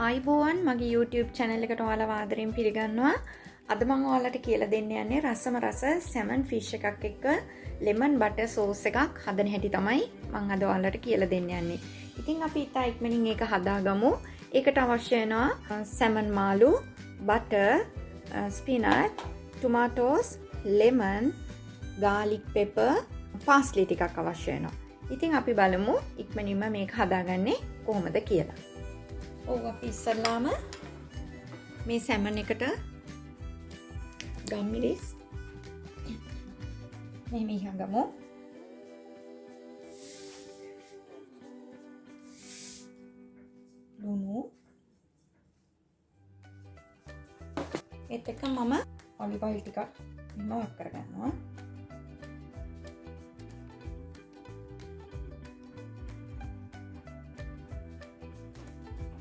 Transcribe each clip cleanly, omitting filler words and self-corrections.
ආයිබෝවන් මගේ YouTube channel එකට ඔයාලව ආදරෙන් පිළිගන්නවා. අද මම ඔයාලට කියලා දෙන්න යන්නේ රසම රස salmon fish එකක් එක්ක lemon butter sauce එකක් හදන හැටි තමයි මම අද ඔයාලට කියලා දෙන්න යන්නේ. ඉතින් අපි ඉතා ඉක්මනින් ඒක හදාගමු. ඒකට අවශ්‍ය වෙනවා salmon මාළු, butter, spinach, tomatoes, lemon, garlic pepper, parsley ටිකක් අවශ්‍ය වෙනවා. ඉතින් අපි බලමු ඉක්මනින්ම මේක හදාගන්නේ කොහොමද කියලා. අපි ඉස්සල්ලාම මේ සැමන් එකට ගම්මිරිස් මෙහෙම ඉහගමු. ලුණු ඒත් එක්ක මම ඔලිව් ඔයිල් ටිකක් මෙහෙම වක් කරගන්නවා.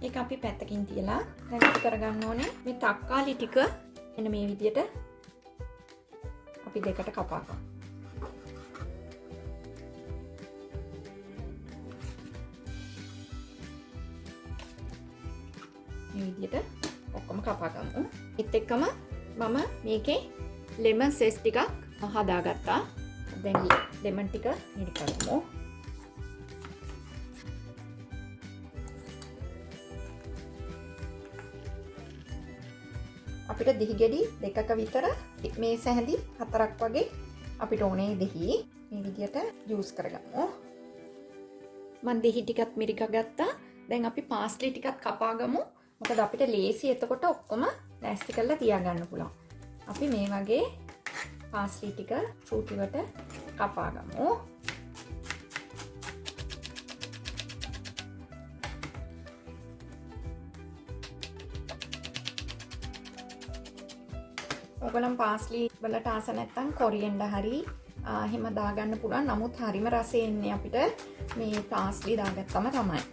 ඒක අපි පැත්තකින් තියලා දැන් අපි කරගන්න ඕනේ මේ තක්කාලි ටික එන්න මේ විදියට අපි දෙකට කපා ගමු. මේ විදියට ඔක්කොම කපා ගමු. ඒත් එක්කම මම මේකේ ලෙමන් සෙස් ටිකක් හදාගත්තා. දැන් ලෙමන් ටික මිරි කරමු. අපිට දිහි ගෙඩි දෙකක විතර මේ සැහැඳි හතරක් වගේ අපිට ඕනේ දෙහි මේ විදියට යූස් කරගමු. මම දෙහි ටිකත් මිරික ගත්තා. දැන් අපි පාස්ලි ටිකත් කපා ගමු. මොකද අපිට ලේසි එතකොට ඔක්කොම ලෑස්ති කරලා තියාගන්න පුළුවන්. අපි මේ වගේ පාස්ලි ටික චූටිවට කපා ගමු. ඔයගොල්ලන් පාස්ලි වලට ආස නැත්නම් කොරියන්ඩර් හරි එහෙම දාගන්න පුළුවන්. නමුත් හරිම රසය එන්නේ අපිට මේ පාස්ලි දාගත්තම තමයි.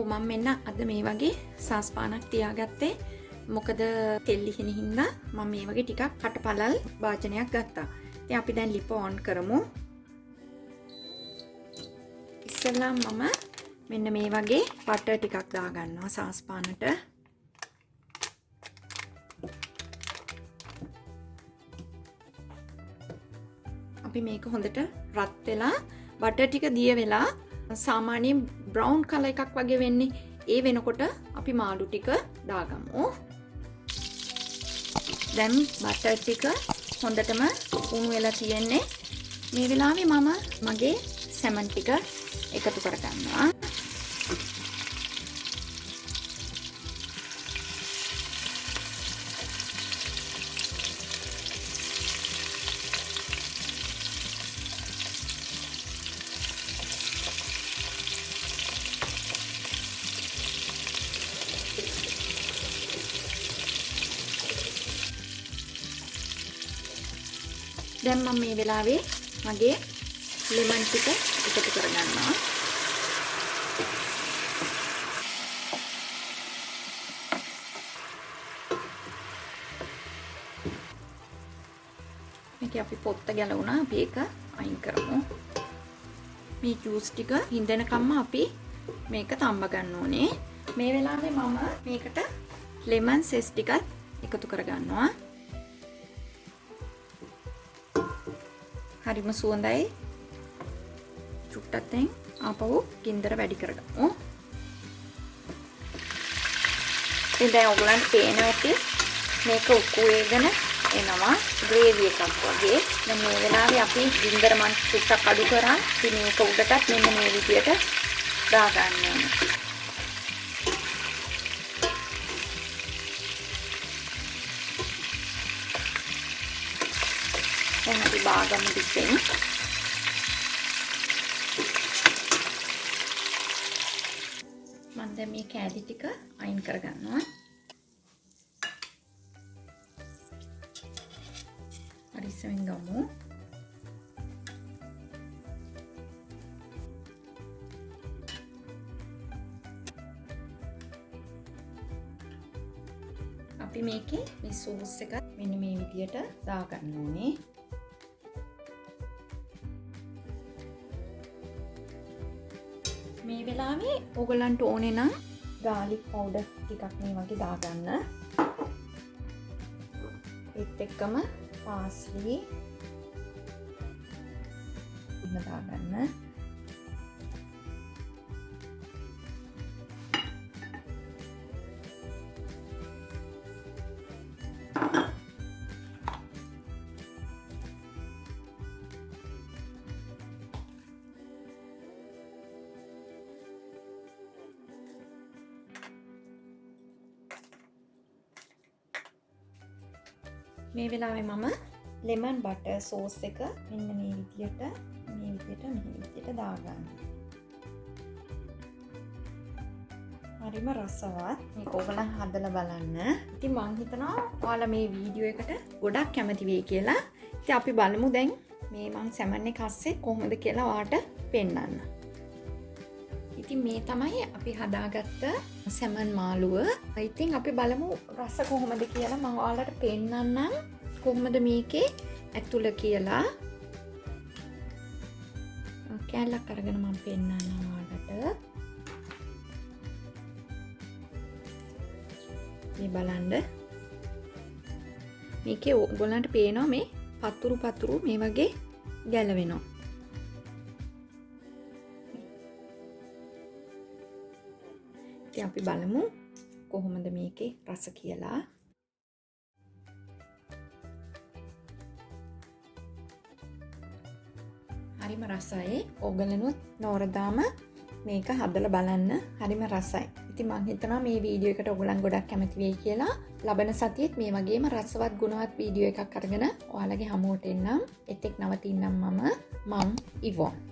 මම මෙන්න අද මේ වගේ සාස්පානක් තියාගත්තේ. මොකද තෙල් ඉහින හින්දා මම මේ වගේ ටිකක් කටපලල් භාජනයක් ගත්තා. ඉතින් අපි දැන් ලිප ඔන් කරමු. ඉස්සෙල්ලා මම මෙන්න මේ වගේ බටර් ටිකක් දාගන්නවා සාස්පානට. අපි මේක හොඳට රත් වෙලා බටර් ටික දිය වෙලා සාමාන්‍යයෙන් බ්‍රවුන් කලර් එකක් වගේ වෙන්නේ. ඒ වෙනකොට අපි මාළු ටික දාගමු. දැන් බටර් ටික හොඳටම උණු වෙලා තියෙන්නේ. මේ වෙලාවේ මම මගේ සැමන් ටික එකතු කරගන්නවා. දැන් මම මේ වෙලාවේ මගේ ලෙමන් ටික එකතු කරගන්නවා. මේක අපි පොත්ත ගැලවුණා. අපි ඒක අයින් කරමු. මේ ජූස් ටික හින්දනකම්ම අපි මේක තම්බ ගන්න ඕනේ. මේ වෙලාවේ මම මේකට ලෙමන් සෙස් ටිකත් එකතු කරගන්නවා. හරිම සුවඳයි. චුට්ටක් දැන් ආපහු ගින්දර වැඩි කරගමු. ඉතින් දැන් ඔයගලන්ට පේනවා ඇති මේක උක්කු වේගන එනවා ග්‍රේවි එකක් වගේ. දැන් මේ වෙලාවේ අපි ගින්දර මන් චුට්ටක් අඩු කරා. ඉතින් මේක උඩටත් මෙන්න මේ විදියට දාගන්න ඕනේ. දැන් අපි බාගමු ටිකෙන්. මම දැන් මේ කෑලි ටික අයින් කරගන්නවා. හරිස්සෙන් ගමු. අපි මේකේ මේ සෝස් එක මෙන්න මේ විදියට දාගන්න ඕනේ. මේ වෙලාවේ ඔයගලන්ට ඕනේ නම් garlic powder ටිකක් මේ වගේ දාගන්න. ඒත් එක්කම parsley දාගන්න. මේ වෙලාවේ මම lemon butter sauce එක මෙන්න මේ විදියට දාගන්න. හරිම රසවත්. මේක ඔයගොල්ලන් හදලා බලන්න. ඉතින් මං හිතනවා ඔයාලා මේ වීඩියෝ එකට ගොඩක් කැමති වෙයි කියලා. ඉතින් අපි බලමු දැන් මේ මං සැමන් එක අස්සේ කොහොමද කියලා ඔයාලට පෙන්නන්න. ඉතින් මේ තමයි අපි හදාගත්ත සැමන් මාළුව. ඉතින් අපි බලමු රස කොහොමද කියලා. මම ඔයාලට පෙන්නන්නම් කොහොමද මේකේ ඇතුළ කියලා. කැලක් අරගෙන මම පෙන්නන්නම් ඔයාලට. මේ බලන්න. මේකේ ඔයගොල්ලන්ට පේනවා මේ පතුරු මේ වගේ ගැලවෙනවා. ඉතින් අපි බලමු කොහොමද මේකේ රස කියලා. හරිම රසයි. ඕගලනුත් නෝරදාම මේක හදලා බලන්න. හරිම රසයි. ඉතින් මම හිතනවා මේ වීඩියෝ එකට ඔයගලන් ගොඩක් කැමති වෙයි කියලා. ලබන සතියේත් මේ වගේම රසවත් ගුණවත් වීඩියෝ එකක් අරගෙන ඔයාලගේ හමුවට එන්නම්. එතෙක් නවතින්නම් මම Yvonne.